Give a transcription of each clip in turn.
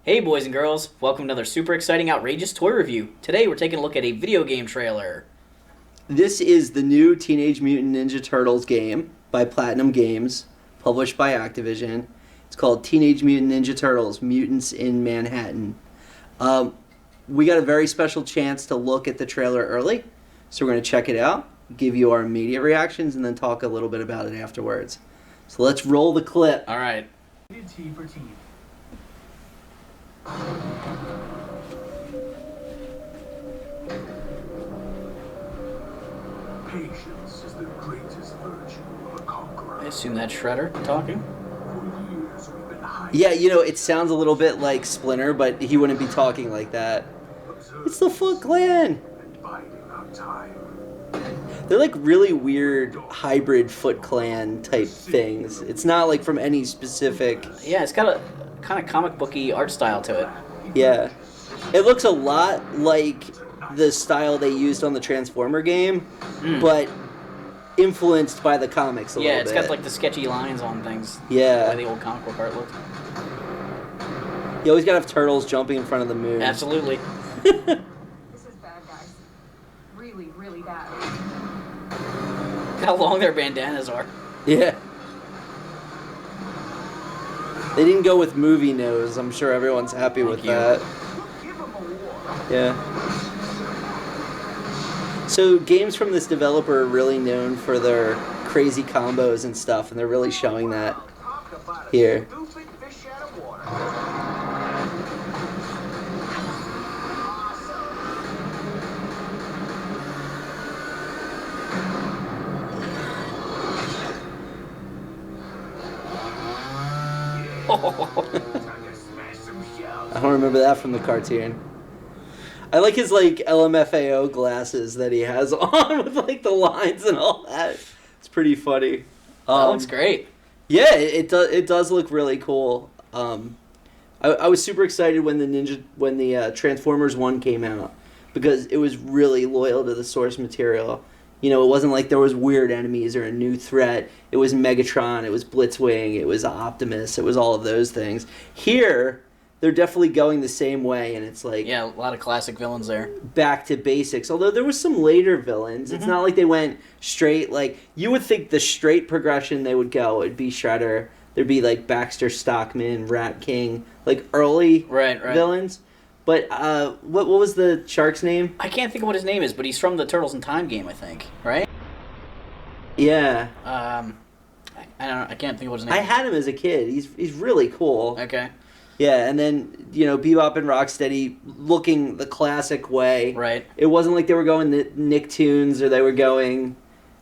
Hey boys and girls, welcome to another super exciting, outrageous toy review. Today we're taking a look at a video game trailer. This is the new Teenage Mutant Ninja Turtles game by Platinum Games, published by Activision. It's called Teenage Mutant Ninja Turtles, Mutants in Manhattan. We got a very special chance to look at the trailer early, so we're going to check it out, give you our immediate reactions, and then talk a little bit about it afterwards. So let's roll the clip. Alright. T for team. Patience is the greatest virtue of a conqueror. I assume that's Shredder talking. For years we've been hiding. Yeah, you know, it sounds a little bit like Splinter, but he wouldn't be talking like that. It's the Foot Clan! And biding our time. They're like really weird hybrid Foot Clan type things. It's not like from any specific... Yeah, it's got a kind of comic booky art style to it. Yeah. It looks a lot like the style they used on the Transformer game, but influenced by the comics a little bit. Yeah, it's got like the sketchy lines on things. Yeah. The way the old comic book art looked. You always gotta have turtles jumping in front of the moon. Absolutely. This is bad, guys. Really, really bad. How long their bandanas are. Yeah. They didn't go with movie nose. I'm sure everyone's happy with that. Give them a war. Yeah. So games from this developer are really known for their crazy combos and stuff, and they're really showing that Talk about a here. stupid fish out of water. Time to smash some shells. I don't remember that from the cartoon. I like his like LMFAO glasses that he has on with like the lines and all that. It's pretty funny. That looks great. Yeah, it does look really cool. I was super excited when the Transformers 1 came out because it was really loyal to the source material. You know, it wasn't like there was weird enemies or a new threat. It was Megatron, it was Blitzwing, it was Optimus, it was all of those things. Here, they're definitely going the same way, and it's like Yeah, a lot of classic villains there. back to basics. Although there was some later villains. It's not like they went straight, like, you would think the straight progression they would go would be Shredder. There'd be, like, Baxter Stockman, Rat King, like, early Right. villains. But, what was the shark's name? I can't think of what his name is, but he's from the Turtles in Time game, I think. Right? Yeah. I don't know. I can't think of what his name I is. had him as a kid. He's really cool. Okay. Yeah, and then, you know, Bebop and Rocksteady looking the classic way. Right. It wasn't like they were going the Nicktoons or they were going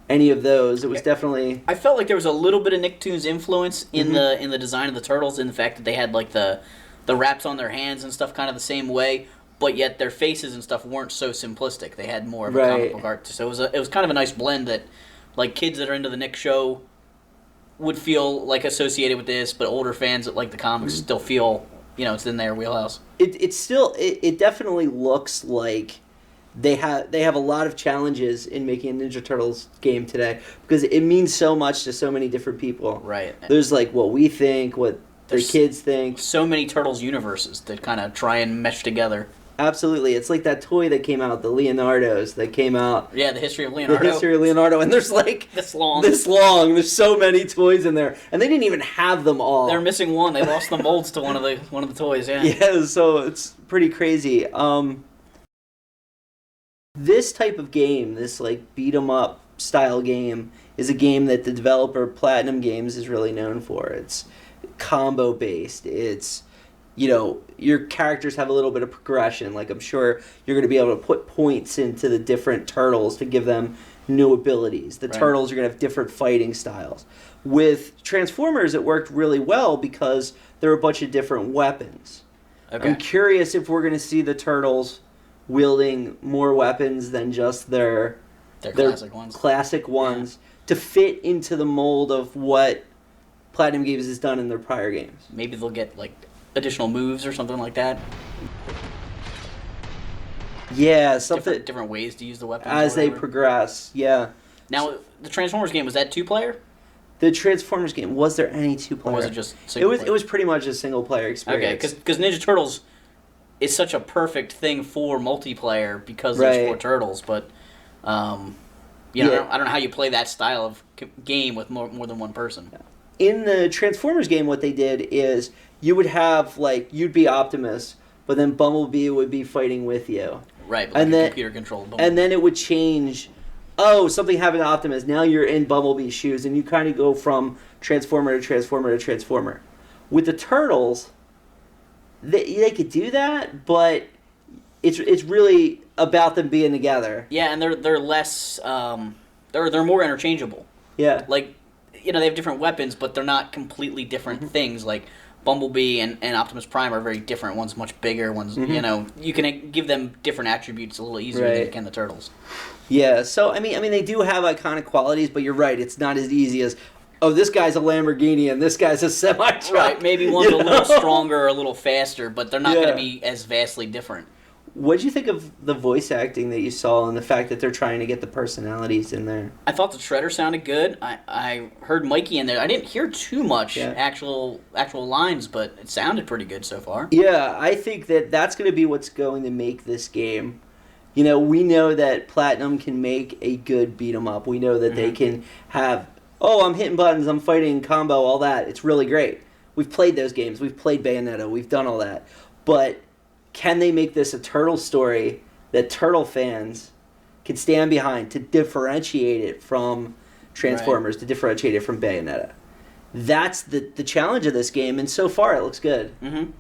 any of those. It was definitely... I felt like there was a little bit of Nicktoons influence in the design of the turtles, in the fact that they had like the wraps on their hands and stuff kind of the same way, but yet their faces and stuff weren't so simplistic. They had more of a comic book art. So it was kind of a nice blend that like kids that are into the Nick show would feel like associated with this, but older fans that like the comics still feel, you know, it's in their wheelhouse. It definitely looks like they have a lot of challenges in making a Ninja Turtles game today because it means so much to so many different people. Right. There's like what we think, what the kids think. So many Turtles universes that kind of try and mesh together. Absolutely. It's like that toy that came out, the Leonardos that came out. Yeah, the history of Leonardo. The history of Leonardo, and there's like This long. There's so many toys in there, and they didn't even have them all. They're missing one. They lost the molds to one of the toys. Yeah. Yeah, so it's pretty crazy. This type of game, this like beat 'em up style game, is a game that the developer Platinum Games is really known for. It's combo based. It's, you know, your characters have a little bit of progression. Like, I'm sure you're going to be able to put points into the different turtles to give them new abilities. The turtles are going to have different fighting styles. With Transformers, it worked really well because there are a bunch of different weapons. Okay. I'm curious if we're going to see the turtles wielding more weapons than just their classic ones to fit into the mold of what Platinum Games has done in their prior games. Maybe they'll get like additional moves or something like that. Yeah, something different ways to use the weapons as or they whatever. progress. Yeah. Now, the Transformers game, was that 2-player? The Transformers game, was there any two-player? Or was it just single player? It was pretty much a single-player experience. Okay, because Ninja Turtles is such a perfect thing for multiplayer because Right. there's 4 turtles, but you know, I don't know how you play that style of game with more than one person. In the Transformers game, what they did is you would have, like, you'd be Optimus, but then Bumblebee would be fighting with you. Right, but And like a then- computer-controlled. And then it would change. Oh, something happened to Optimus. Now you're in Bumblebee's shoes, and you kind of go from Transformer to Transformer to Transformer. With the Turtles, they could do that, but it's really about them being together. Yeah, and they're less they're more interchangeable. Yeah. Like, you know, they have different weapons, but they're not completely different things. Like Bumblebee and Optimus Prime are very different. One's much bigger. One's you know, you can give them different attributes a little easier than you can the Turtles. Yeah. So I mean, they do have iconic qualities, but you're right. It's not as easy as, oh, this guy's a Lamborghini and this guy's a semi-truck. Right. Maybe one's a little stronger or a little faster, but they're not going to be as vastly different. What did you think of the voice acting that you saw and the fact that they're trying to get the personalities in there? I thought the Shredder sounded good. I heard Mikey in there. I didn't hear too much Yeah. actual lines, but it sounded pretty good so far. Yeah, I think that's going to be what's going to make this game. You know, we know that Platinum can make a good beat 'em up. We know that they can have, oh, I'm hitting buttons, I'm fighting combo, all that. It's really great. We've played those games. We've played Bayonetta. We've done all that. But can they make this a Turtle story that Turtle fans can stand behind to differentiate it from Transformers, to differentiate it from Bayonetta? That's the challenge of this game, and so far it looks good. Mm-hmm.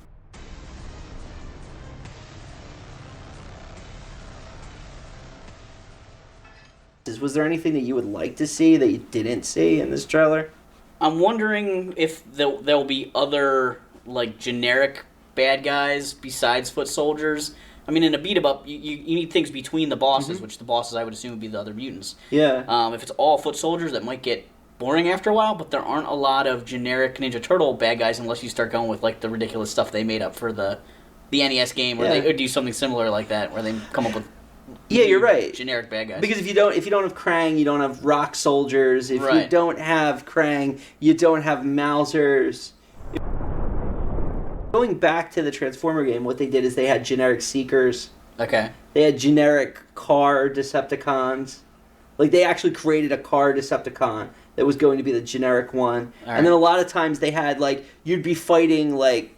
Was there anything that you would like to see that you didn't see in this trailer? I'm wondering if there'll be other, like, generic bad guys besides foot soldiers. I mean, in a beat-em-up, you need things between the bosses, which the bosses I would assume would be the other mutants. Yeah. If it's all foot soldiers, that might get boring after a while, but there aren't a lot of generic Ninja Turtle bad guys unless you start going with, like, the ridiculous stuff they made up for the NES game, where they would do something similar like that, where they come up with Yeah, you're right. generic bad guys. Because if you don't have Krang, you don't have rock soldiers. If you Right. don't have Krang, you don't have Mousers. Going back to the Transformer game, what they did is they had generic Seekers. Okay. They had generic car Decepticons. Like, they actually created a car Decepticon that was going to be the generic one. All And then a lot of times they had, like, you'd be fighting, like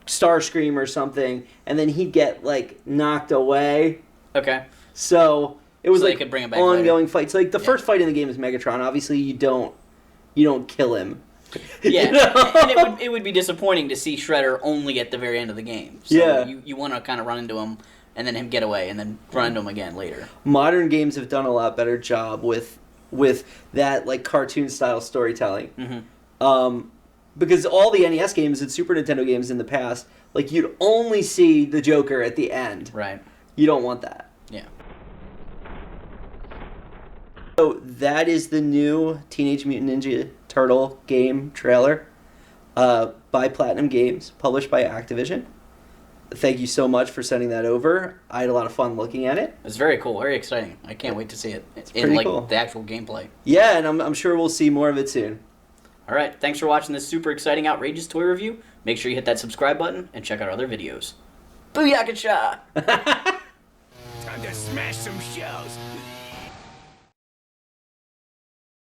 Starscream or something, and then he'd get, like, knocked away. Okay. So it was So they like could bring him back ongoing fights. Like the first fight in the game is Megatron. Obviously, you don't kill him. Yeah, You know? and it would be disappointing to see Shredder only at the very end of the game. So Yeah. you want to kind of run into him, and then him get away, and then run into him again later. Modern games have done a lot better job with that, like, cartoon style storytelling. Mm-hmm. Because all the NES games and Super Nintendo games in the past, like, you'd only see the Joker at the end. Right. You don't want that. Yeah. So that is the new Teenage Mutant Ninja Turtle game trailer by Platinum Games, published by Activision. Thank you so much for sending that over. I had a lot of fun looking at it. It's very cool, very exciting. I can't wait to see it in pretty like cool. the actual gameplay. Yeah, and I'm sure we'll see more of it soon. All right, thanks for watching this super exciting, outrageous toy review. Make sure you hit that subscribe button and check out our other videos. Booyakasha! Time to smash some shows.